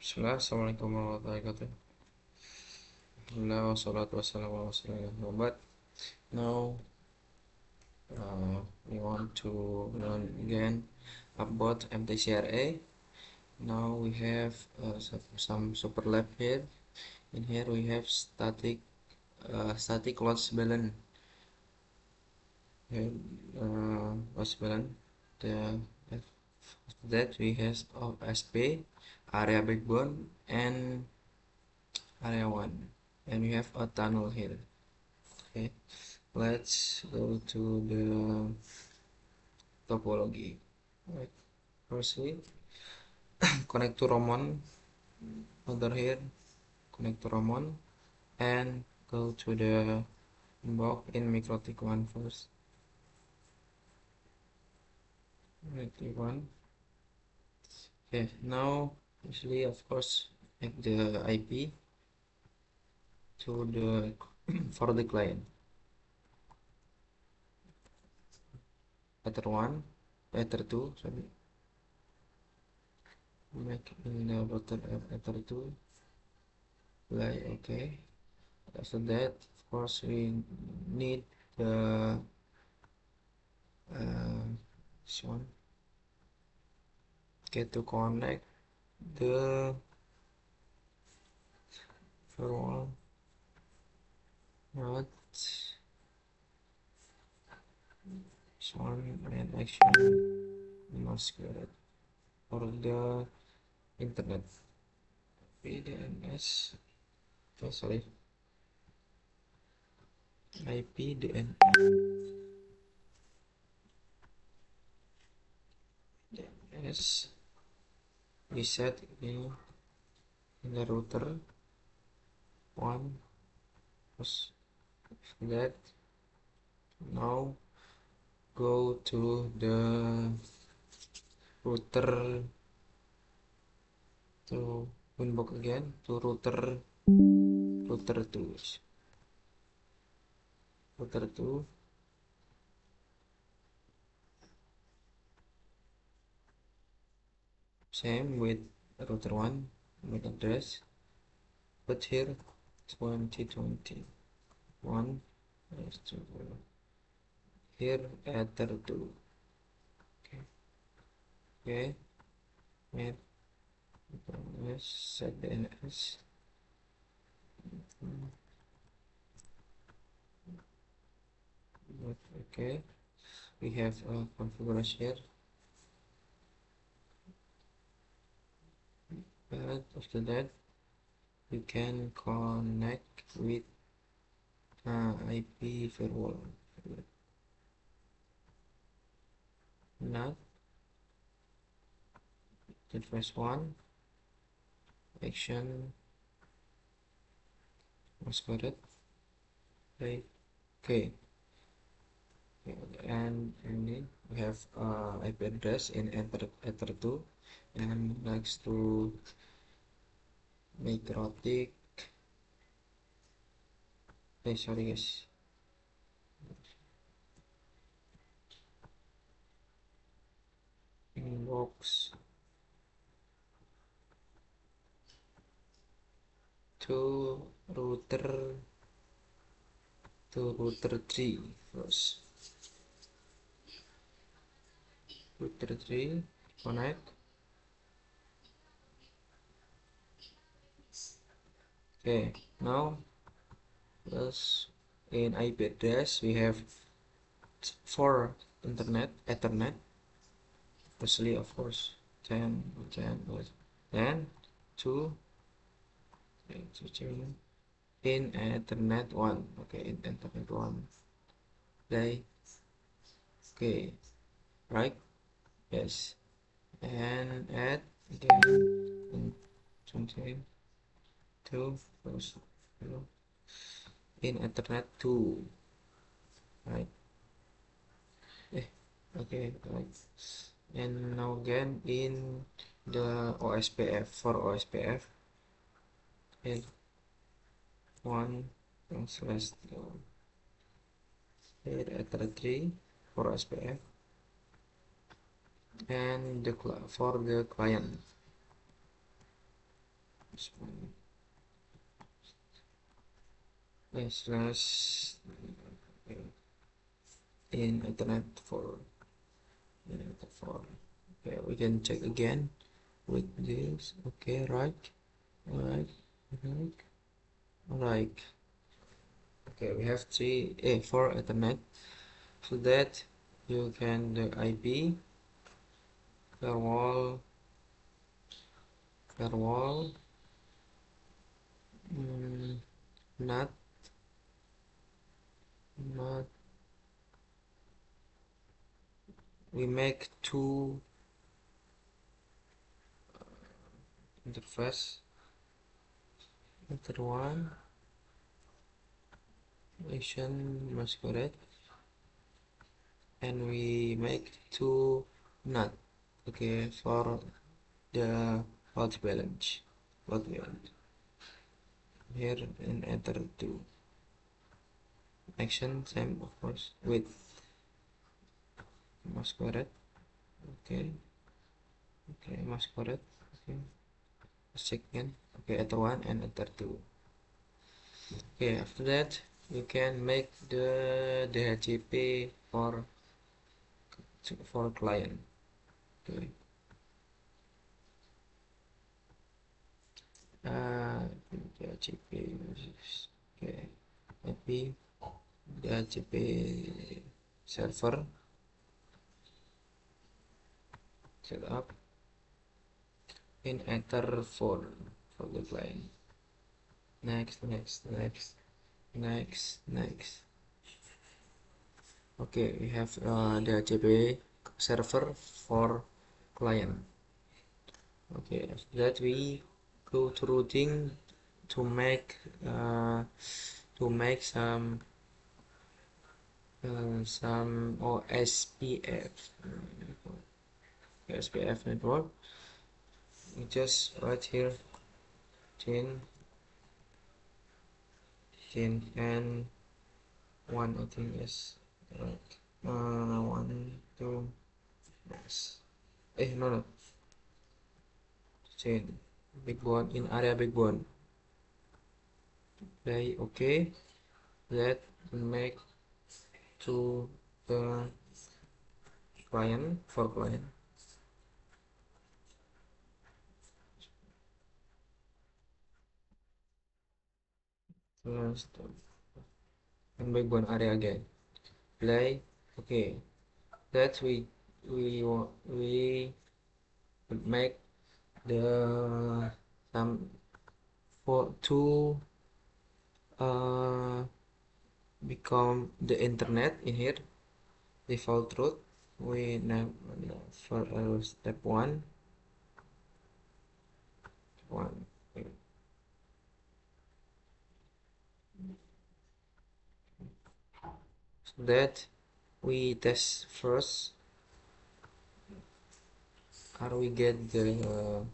Bismillah, Assalamualaikum warahmatullahi wabarakatuh. Alhamdulillah, wassalatu wassalamu ala rasulillah. But now we want to learn again about MTCRA. Now we have some superlab here. In here we have static load balance. Here, load balance. The after that we have SP, area backbone, and area 1, and we have a tunnel here. Okay, let's go to the topology. Right. Firstly, connect to Ramon over here, connect to Ramon, and go to the inbox in MikroTik 1 first. MikroTik 1. Okay, now actually of course make the IP to the for the client. Ether 1, Ether 2, sorry. Make in the router Ether 2. Like okay. After that, of course, we need the this one. Okay, to connect the firewall not this one and action must get it for the internet PDNS. Oh, sorry, IPDNS we set in the router 1. That now go to the router to inbox again to router 2, router 2, same with router 1 with address, but here 2021 here ether 2. Okay, okay, and set DNS. Okay, we have a configuration here, but after that you can connect with IP firewall. Not the first one, action was correct, right? Okay, and then we have IP address in ether 2, and next to MikroTik. Sorry guys, inbox to router 3 first. Router 3 connect. Okay, now plus in IP address we have 4 internet Ethernet, firstly of course 10 then 2 in Ethernet 1. Okay, in Ethernet 1. Okay, right? Yes, and add again in 22 first in Ethernet 2, right? Okay, right. And now again in the OSPF for OSPF L1 slash here Ether 3 for OSPF, and the for the client slash in internet for okay, we can check again with this. Okay, right, right, right, right. Okay, we have four Ethernet, so that you can the IP firewall firewall mm, not not we make two interface. After one action masquerade, and we make two NAT, okay, for the load balance here, and enter two action, same of course with masquerade. Okay, okay, masquerade. Okay, let's check again. Okay, enter one and enter two. Okay, after that you can make the DHCP for client. Okay, DHCP, okay, IP DHCP server set up in enter for the client. Next. Okay, we have DHCP server for client. Okay, after that we go to routing to make some OSPF network. We just right here 10 and one, I think, yes, right. One, two, yes. No, 10 big one in area big one. Play. Okay, that make to the client for client. Plus and big one area again. Play. Okay, that we make the some for two become the internet in here default root. We name for step one so that we test first, are we get the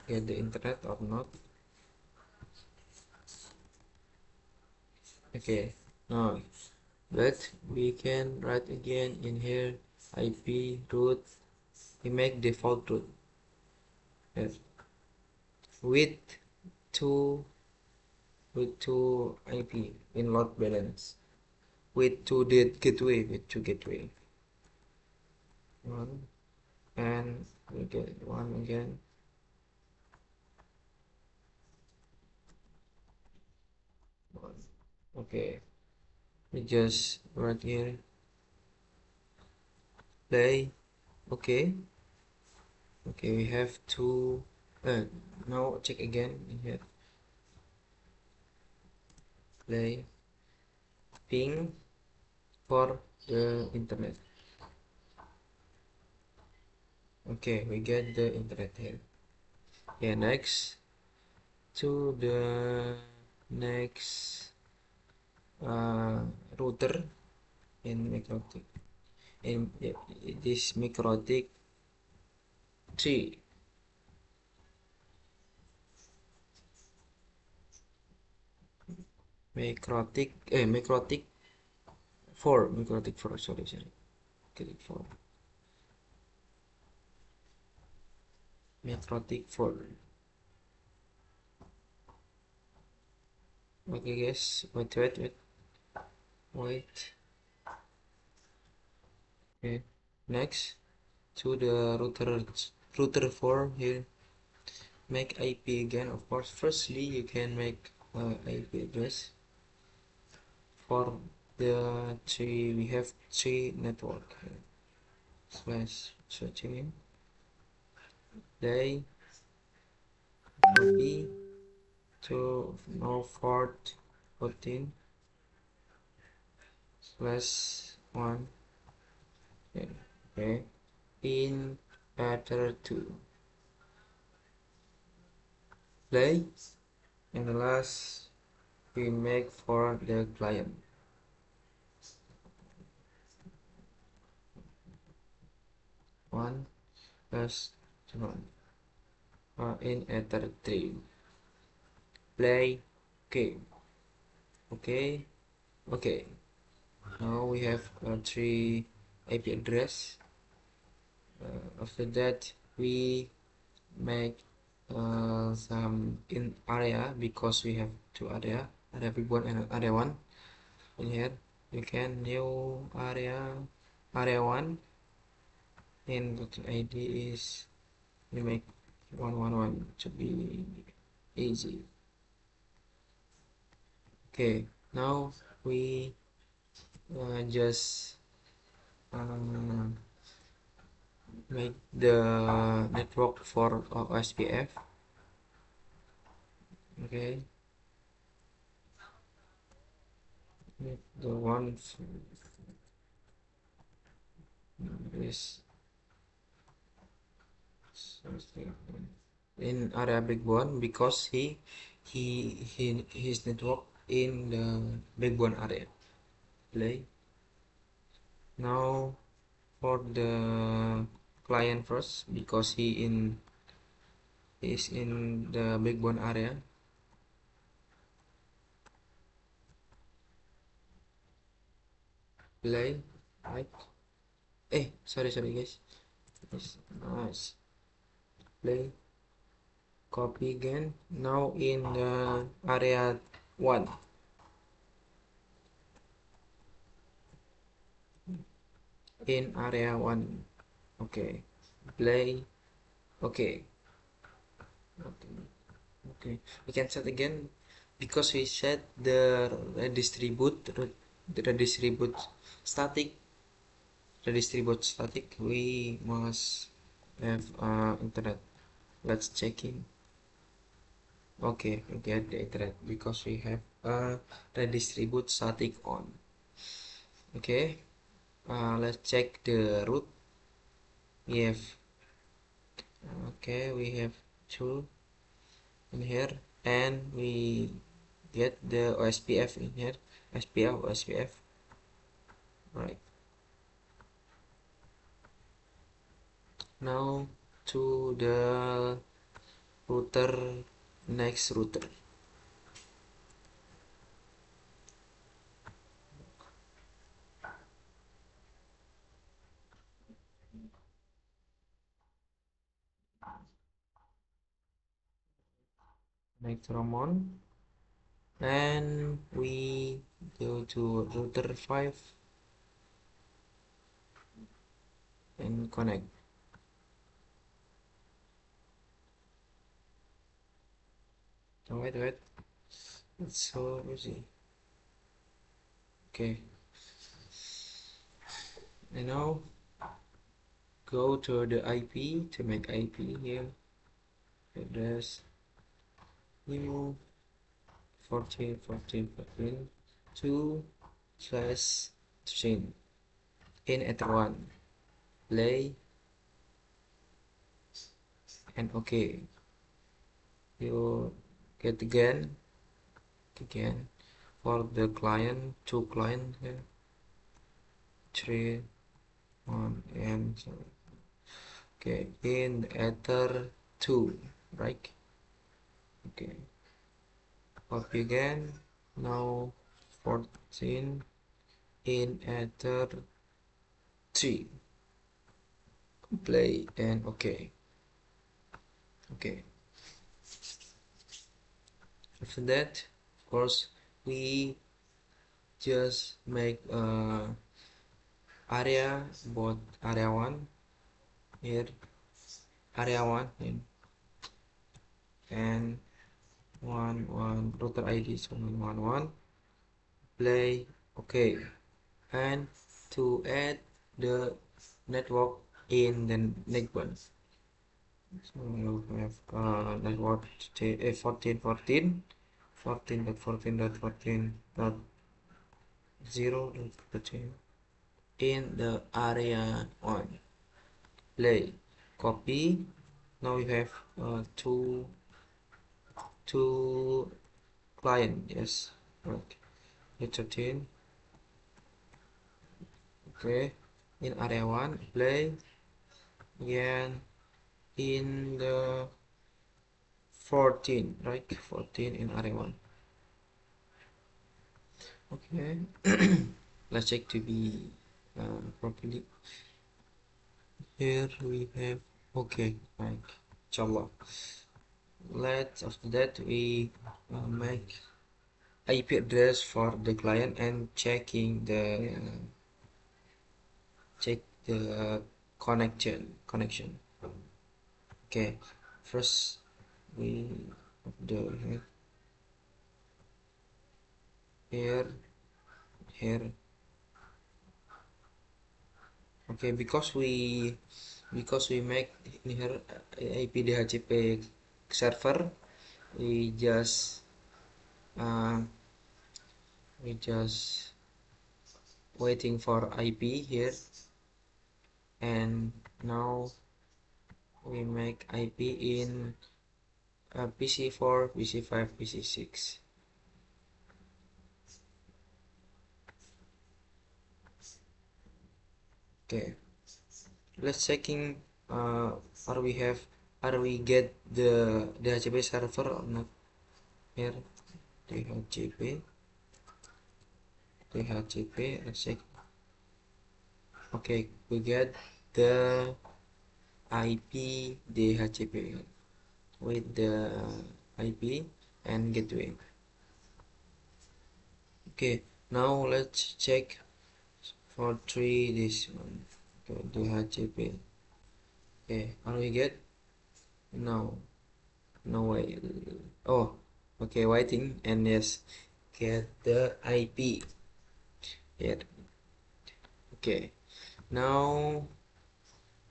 internet or not. Okay, now but we can write again in here IP root. We make default root, yes, with two IP in load balance, with two gateway one, and we get one again. One. Okay, we just right here play. Okay, we have two. Now check again in here. Play ping for the internet. Okay, we get the internet here. Okay, next to the next router in MikroTik. In this MikroTik 3. MikroTik 4. MikroTik 4. Sorry. MikroTik 4. MikroTik 4. Okay guys, wait. Okay, next to the router 4 here, make IP again. Of course, firstly you can make IP address for the three. We have three network slash searching. They copy to now 14 slash 1. Okay, in pattern 2 play, and the last we make for the client 1 plus 1 in ether 3 play. Okay, okay, okay. Now we have three IP address. After that we make some in area, because we have two area big one and area one. In here you can new area one, and the ID is we make 111 to be easy. Okay, now we just make the network for OSPF. Okay, make the one is in Arabic one, because his network in the big one area. Play. Now for the client first, because he is in the big one area. Play. Right. Sorry guys. Yes, nice. Play. Copy again. Now in the area 1. In area 1. Okay. Play. Okay. Okay. We can set again, because we set the redistribute static. Redistribute static. We must have internet. Let's check in. Okay, we get the internet because we have redistribute static on. Okay, let's check the root. We have we have two in here, and we get the OSPF in here. OSPF, right. Now to the router, next router. Next Ramon, and we go to router 5 and connect. Oh, wait, it's so easy. Okay, and now go to the IP to make IP here. Address new 14 2 slash string in ether 1. Play and okay. You get again for the client, two client here, 3 1 and 7. Okay, in ether 2, right? Okay, copy again. Now 14 in ether 3. Play and okay. After that, of course, we just make area both area 1 here, area 1 and 1 router ID is 111, play. Okay, and to add the network in the next. So we have network 14.14.14.0 in the area 1. Play. Copy. Now we have two client. Yes. Okay. It's 13. Okay. In area 1, play. Again in the 14, right? 14 in area 1. Okay. Let's check to be properly. Here we have, okay, right, inshallah. After that we make IP address for the client and check the connection. Okay, first we have the here. Okay, because we make here IP DHCP server, we just uh, waiting for IP here, and now we make IP in PC4, PC5, PC6. Okay, let's checking are we get the DHCP server or not. Here DHCP, let's check. Okay, we get the IP DHCP with the IP and gateway. Okay, now let's check for this one. Okay, DHCP. Okay, how do we get? No, no way. Oh, okay, waiting, and yes, get the IP here. Okay, now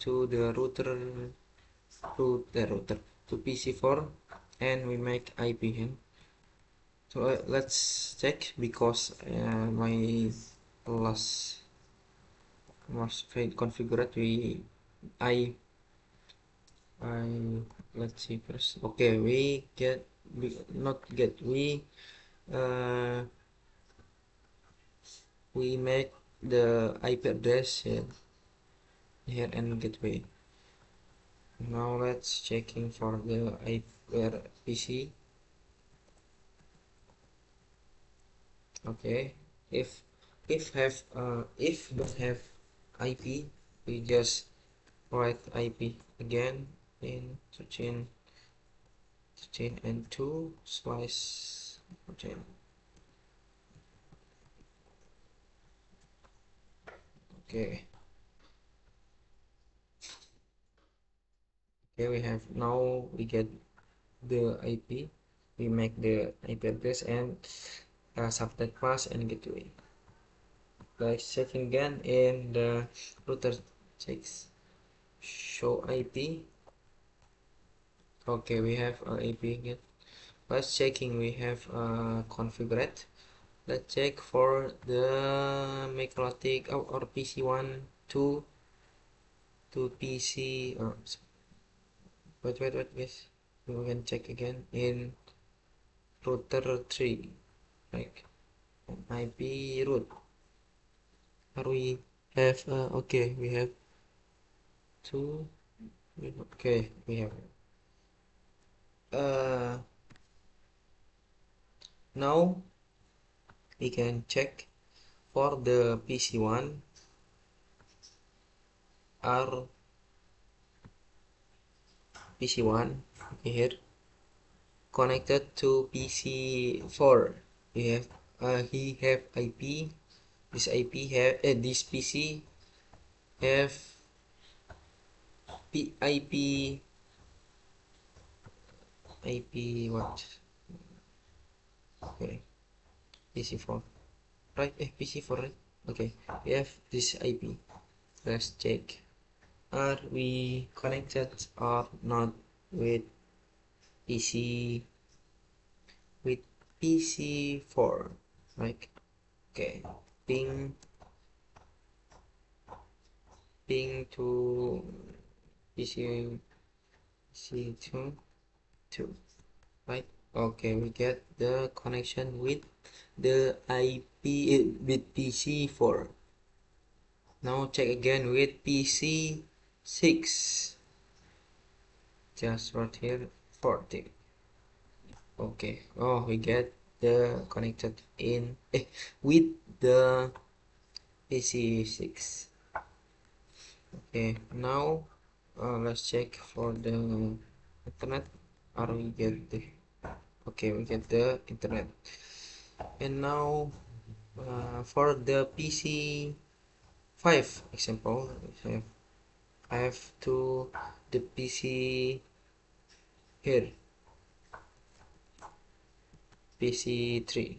to the router to PC4, and we make IP here. So let's check, because my last configured I let's see first. Okay, we uh, we make the IP address here and gateway. Now let's checking for the IP PC. Okay, if don't have IP, we just write IP again in 13 and 2 slice 14. Okay, we have, now we get the IP. We make the IP address and subnet mask and gateway. Let's checking again in the router checks show IP. Okay, we have IP again. Let's checking, we have configured. Let's check for the MikroTik or PC1 to PC. Wait, guys. We can check again in router 3, like IP root. Are we have okay, we have two. Okay, we have uh now we can check for the PC1 are PC1 here connected to PC4. We have he have IP. This IP have this PC have IP what? Okay, PC4, right? PC4, right? Okay, we have this IP. Let's check. Are we connected or not with PC with PC4? Right? Okay. Ping to PC2, right? Okay, we get the connection with the IP with PC4. Now check again with PC6. Just right here 40. Okay. Oh, we get the connected in with the PC6. Okay. Now let's check for the internet. Are we get the okay? We get the internet. And now for the PC5 example, I have to the PC here, PC3.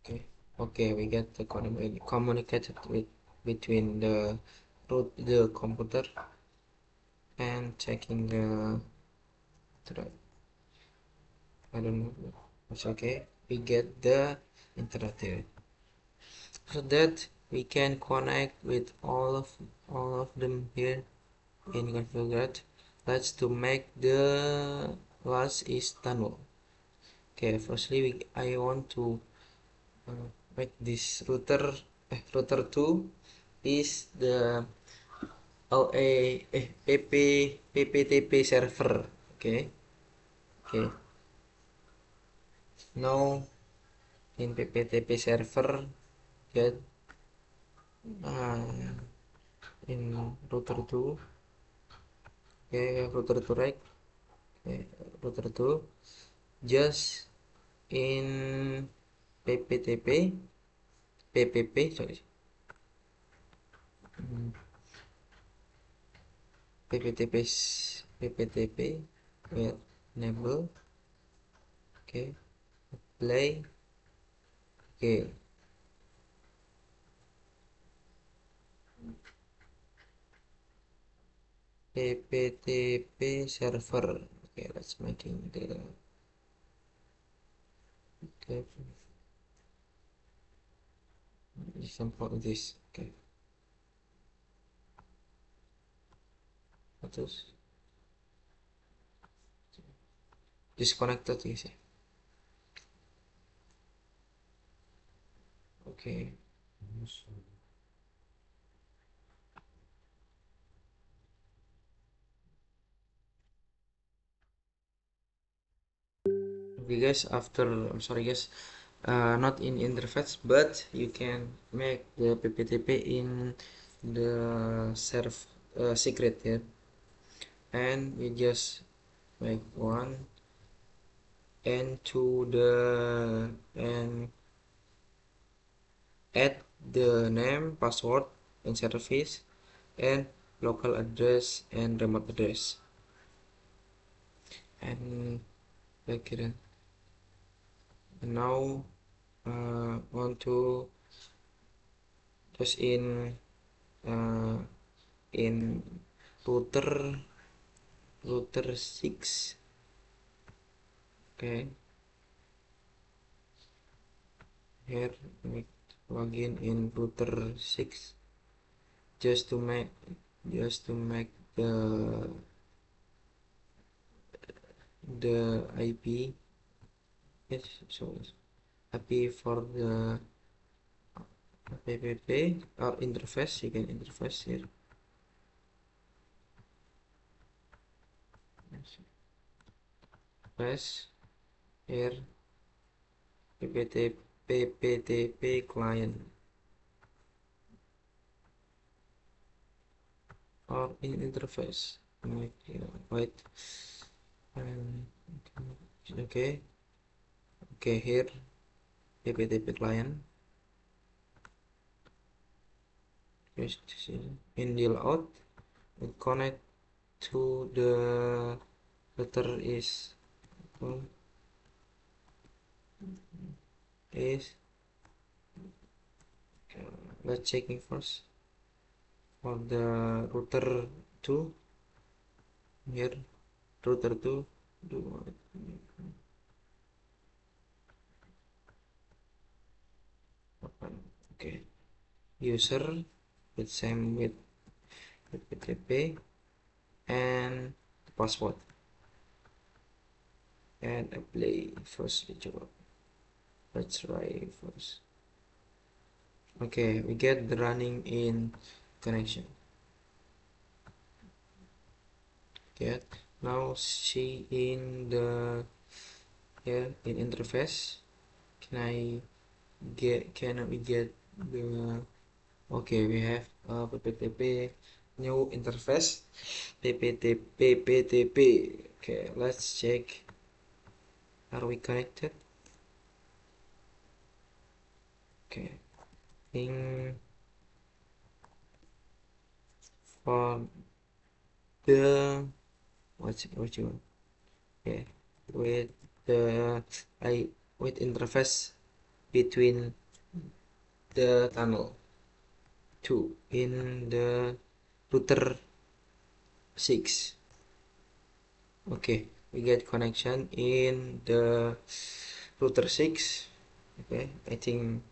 Okay, okay, we get the communicated with between the computer and checking the thread. I don't know. It's okay. We get the internet here, so that we can connect with all of them here in configured. Let's to make the last is tunnel. Okay, firstly I want to make this router 2 is the LA PPTP server. Okay, okay. Now in PPTP server get uh, in router 2. Okay, router 2, right? Okay, router 2 just in PPTP PPP, sorry, PPTP PPTP with enable. Okay, play. Okay, PPTP server. Okay, let's making the okay, example this. Okay, terus disconnected ya sih. Okay, okay guys, after I'm sorry guys, not in interface, but you can make the PPTP in the serve secret here, and you just make one and to the and add the name, password, and service, and local address and remote address, and again now want to just uh, in router 6. Okay, here make login in router 6 just to make the IP. Yes, so IP for the PPP or interface. You can interface here. Press here PPTP client or in interface. wait. Okay, okay, here PPTP client. In deal out, we connect to the router is let's checking first for the router 2 here. Router 2 do okay, user with same with http and password, and apply first. Let's try first. Okay, we get the running in connection. Get now see in the here in interface. Can we get the okay, we have PPTP new interface PPTP. Okay, let's check, are we connected? Okay, in for the what you want. Okay, with the I with interface between the tunnel 2 in the router 6. Okay, we get connection in the router 6. Okay, I think